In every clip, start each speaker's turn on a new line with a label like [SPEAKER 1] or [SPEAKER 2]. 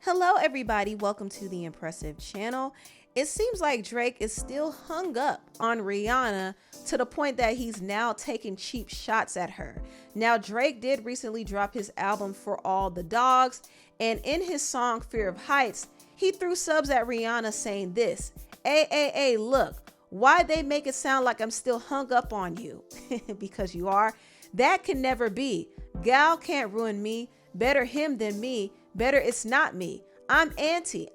[SPEAKER 1] Hello everybody, welcome to the Empressive channel. It seems like Drake is still hung up on Rihanna to the point that he's now taking cheap shots at her. Now Drake did recently drop his album For All the Dogs, and in his song Fear of Heights, he threw subs at Rihanna saying this: "Ay, look, why they make it sound like I'm still hung up on you?" Because you are. That can never be. Gal can't ruin me. Better him than me. Better it's not me. I'm anti.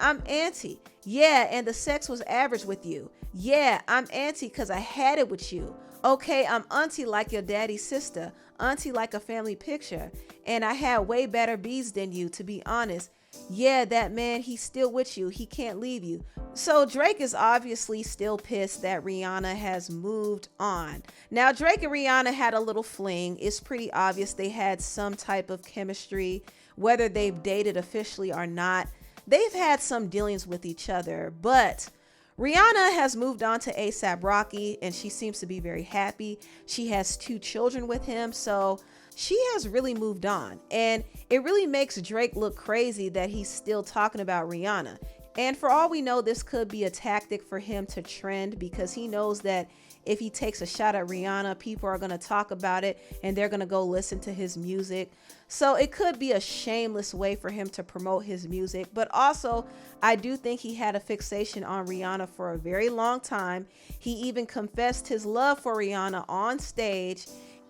[SPEAKER 1] Yeah, and the sex was average with you. Yeah, I'm anti because I had it with you. Okay, I'm auntie like your daddy's sister. Auntie like a family picture. And I had way better bees than you, to be honest. Yeah, that man, he's still with you. He can't leave you. So Drake is obviously still pissed that Rihanna has moved on. Now, Drake and Rihanna had a little fling. It's pretty obvious they had some type of chemistry, whether they've dated officially or not. They've had some dealings with each other, but Rihanna has moved on to A$AP Rocky, and she seems to be very happy. She has 2 children with him, so she has really moved on. And it really makes Drake look crazy that he's still talking about Rihanna. And for all we know, this could be a tactic for him to trend, because he knows that if he takes a shot at Rihanna, people are going to talk about it and they're going to go listen to his music. So it could be a shameless way for him to promote his music. But also, I do think he had a fixation on Rihanna for a very long time. He even confessed his love for Rihanna on stage.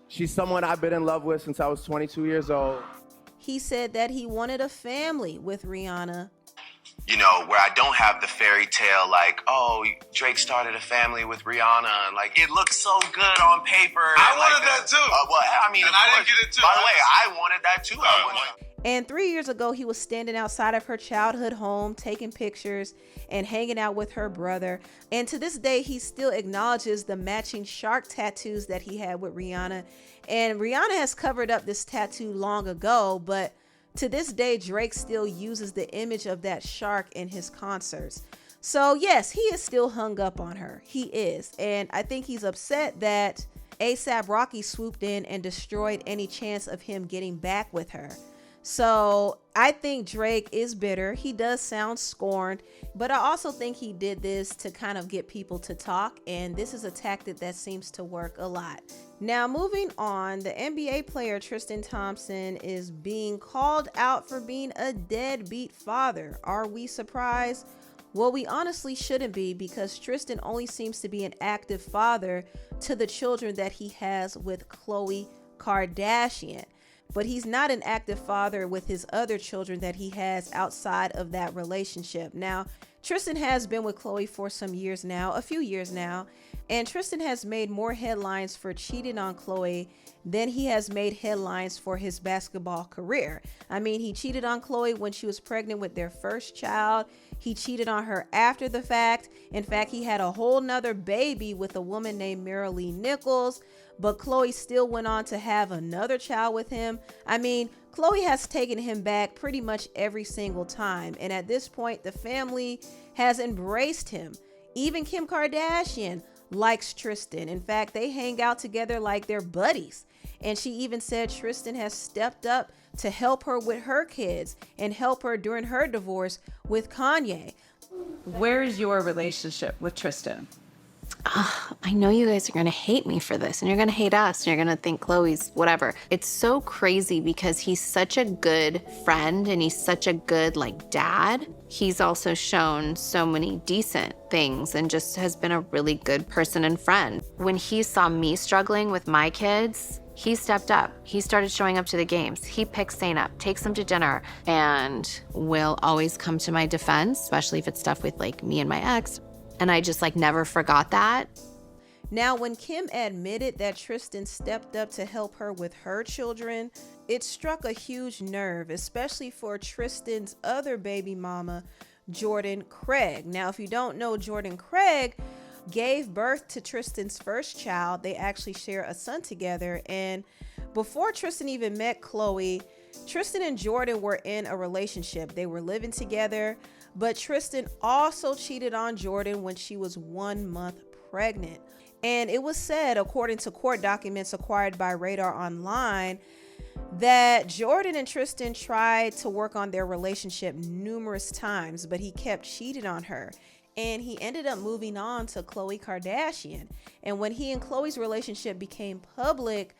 [SPEAKER 2] She's someone I've been in love with since I was 22 years old.
[SPEAKER 1] He said that he wanted a family with Rihanna.
[SPEAKER 3] You know, where I don't have the fairy tale like, oh, Drake started a family with Rihanna, and like it looks so good on paper.
[SPEAKER 4] I wanted that too.
[SPEAKER 3] Well, I mean,
[SPEAKER 4] and I didn't get it too.
[SPEAKER 3] By the way, I wanted that too.
[SPEAKER 1] And 3 years ago, he was standing outside of her childhood home, taking pictures and hanging out with her brother. And to this day, he still acknowledges the matching shark tattoos that he had with Rihanna. And Rihanna has covered up this tattoo long ago, but to this day, Drake still uses the image of that shark in his concerts. So yes, he is still hung up on her. He is. And I think he's upset that A$AP Rocky swooped in and destroyed any chance of him getting back with her. So I think Drake is bitter. He does sound scorned, but I also think he did this to kind of get people to talk. And this is a tactic that seems to work a lot. Now, moving on, the NBA player Tristan Thompson is being called out for being a deadbeat father. Are we surprised? Well, we honestly shouldn't be, because Tristan only seems to be an active father to the children that he has with Khloe Kardashian. But he's not an active father with his other children that he has outside of that relationship. Now, Tristan has been with Khloe for some years now, a few years now, and Tristan has made more headlines for cheating on Khloe than he has made headlines for his basketball career. I mean, he cheated on Khloe when she was pregnant with their first child. He cheated on her after the fact. In fact, he had a whole nother baby with a woman named Marilee Nichols, but Khloe still went on to have another child with him. I mean, Khloe has taken him back pretty much every single time. And at this point, the family has embraced him. Even Kim Kardashian likes Tristan. In fact, they hang out together like they're buddies. And she even said Tristan has stepped up to help her with her kids and help her during her divorce with Kanye.
[SPEAKER 5] Where is your relationship with Tristan?
[SPEAKER 6] I know you guys are gonna hate me for this, and you're gonna hate us, and you're gonna think Chloe's whatever. It's so crazy because he's such a good friend and he's such a good dad. He's also shown so many decent things and just has been a really good person and friend. When he saw me struggling with my kids, he stepped up. He started showing up to the games. He picks Saint up, takes them to dinner, and will always come to my defense, especially if it's stuff with me and my ex. And I just never forgot that.
[SPEAKER 1] Now, when Kim admitted that Tristan stepped up to help her with her children, it struck a huge nerve, especially for Tristan's other baby mama, Jordan Craig. Now, if you don't know, Jordan Craig gave birth to Tristan's first child. They actually share a son together. And before Tristan even met Khloe, Tristan and Jordan were in a relationship. They were living together, but Tristan also cheated on Jordan when she was 1 month pregnant. And it was said, according to court documents acquired by Radar Online, that Jordan and Tristan tried to work on their relationship numerous times, but he kept cheating on her. And he ended up moving on to Khloe Kardashian. And when he and Khloe's relationship became public,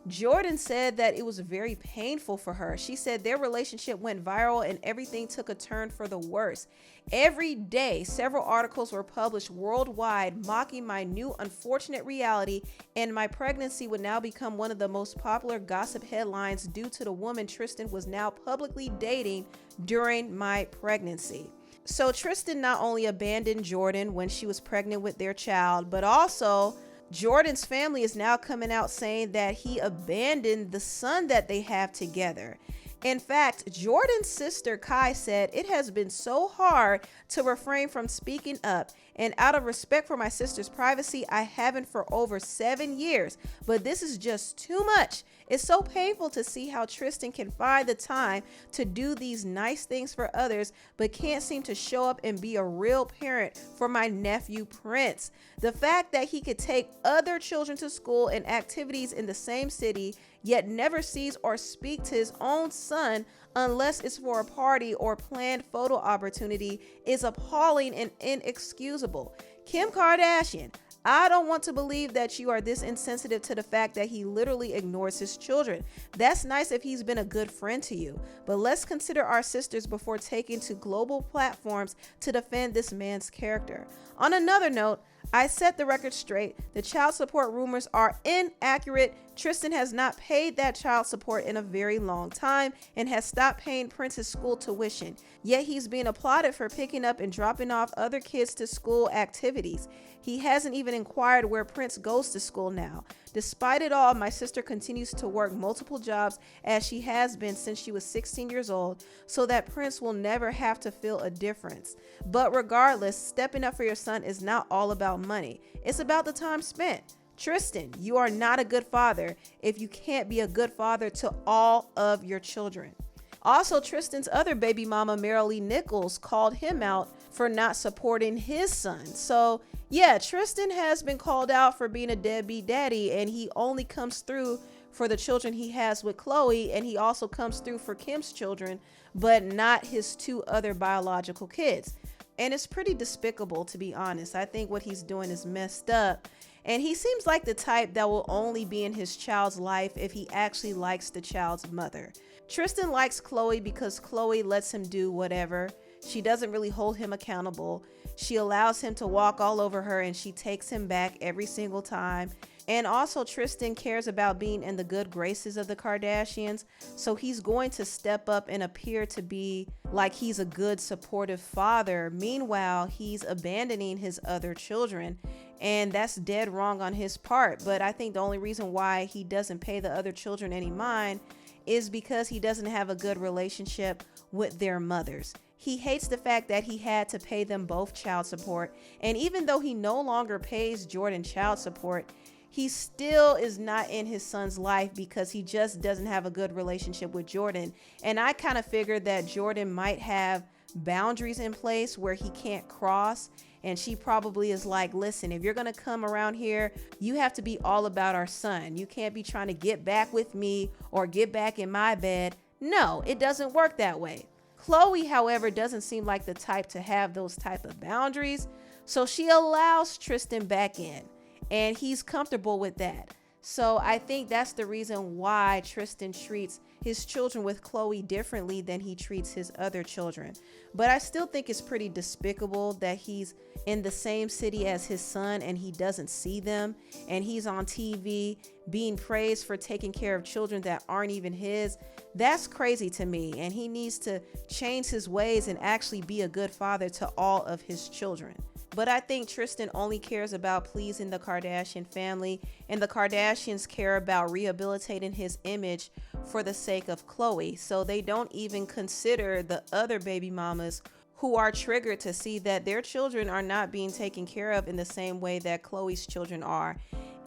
[SPEAKER 1] Jordan said that it was very painful for her. She said their relationship went viral and everything took a turn for the worse. Every day, several articles were published worldwide mocking my new unfortunate reality, and my pregnancy would now become one of the most popular gossip headlines due to the woman Tristan was now publicly dating during my pregnancy. So Tristan not only abandoned Jordan when she was pregnant with their child, but also Jordan's family is now coming out saying that he abandoned the son that they have together. In fact, Jordan's sister Kai said, "It has been so hard to refrain from speaking up, and out of respect for my sister's privacy, I haven't for over 7 years, but this is just too much. It's so painful to see how Tristan can find the time to do these nice things for others, but can't seem to show up and be a real parent for my nephew Prince. The fact that he could take other children to school and activities in the same city, yet never sees or speak to his own son unless it's for a party or planned photo opportunity is appalling and inexcusable. Kim Kardashian, I don't want to believe that you are this insensitive to the fact that he literally ignores his children. That's nice if he's been a good friend to you, but let's consider our sisters before taking to global platforms to defend this man's character." On another note, I set the record straight. The child support rumors are inaccurate. Tristan has not paid that child support in a very long time and has stopped paying Prince's school tuition. Yet he's being applauded for picking up and dropping off other kids to school activities. He hasn't even inquired where Prince goes to school now. Despite it all, my sister continues to work multiple jobs as she has been since she was 16 years old, so that Prince will never have to feel a difference. But regardless, stepping up for your son is not all about money. It's about the time spent. Tristan, you are not a good father if you can't be a good father to all of your children. Also, Tristan's other baby mama, Marilee Nichols, called him out for not supporting his son. So yeah, Tristan has been called out for being a deadbeat daddy, and he only comes through for the children he has with Khloe, and he also comes through for Kim's children, but not his 2 other biological kids. And it's pretty despicable, to be honest. I think what he's doing is messed up. And he seems like the type that will only be in his child's life if he actually likes the child's mother. Tristan likes Khloe because Khloe lets him do whatever. She doesn't really hold him accountable. She allows him to walk all over her, and she takes him back every single time. And also, Tristan cares about being in the good graces of the Kardashians, so he's going to step up and appear to be like he's a good, supportive father. Meanwhile, he's abandoning his other children, and that's dead wrong on his part. But I think the only reason why he doesn't pay the other children any mind is because he doesn't have a good relationship with their mothers. He hates the fact that he had to pay them both child support, and even though he no longer pays Jordan child support, he still is not in his son's life because he just doesn't have a good relationship with Jordan. And I kind of figured that Jordan might have boundaries in place where he can't cross, and she probably is like, listen, if you're gonna come around here, you have to be all about our son. You can't be trying to get back with me or get back in my bed. No, it doesn't work that way. Khloe, however, doesn't seem like the type to have those type of boundaries, so she allows Tristan back in, and he's comfortable with that. So I think that's the reason why Tristan treats his children with Khloe differently than he treats his other children. But I still think it's pretty despicable that he's in the same city as his son and he doesn't see them, and he's on TV being praised for taking care of children that aren't even his. That's crazy to me, and he needs to change his ways and actually be a good father to all of his children. But I think Tristan only cares about pleasing the Kardashian family, and the Kardashians care about rehabilitating his image for the sake of Khloe. So they don't even consider the other baby mamas who are triggered to see that their children are not being taken care of in the same way that Khloe's children are.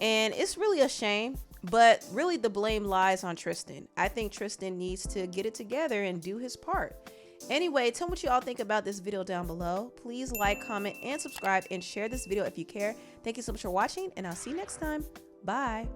[SPEAKER 1] And it's really a shame, but really the blame lies on Tristan. I think Tristan needs to get it together and do his part. Anyway, tell me what you all think about this video down below. Please like, comment, and subscribe, and share this video if you care. Thank you so much for watching, and I'll see you next time. Bye.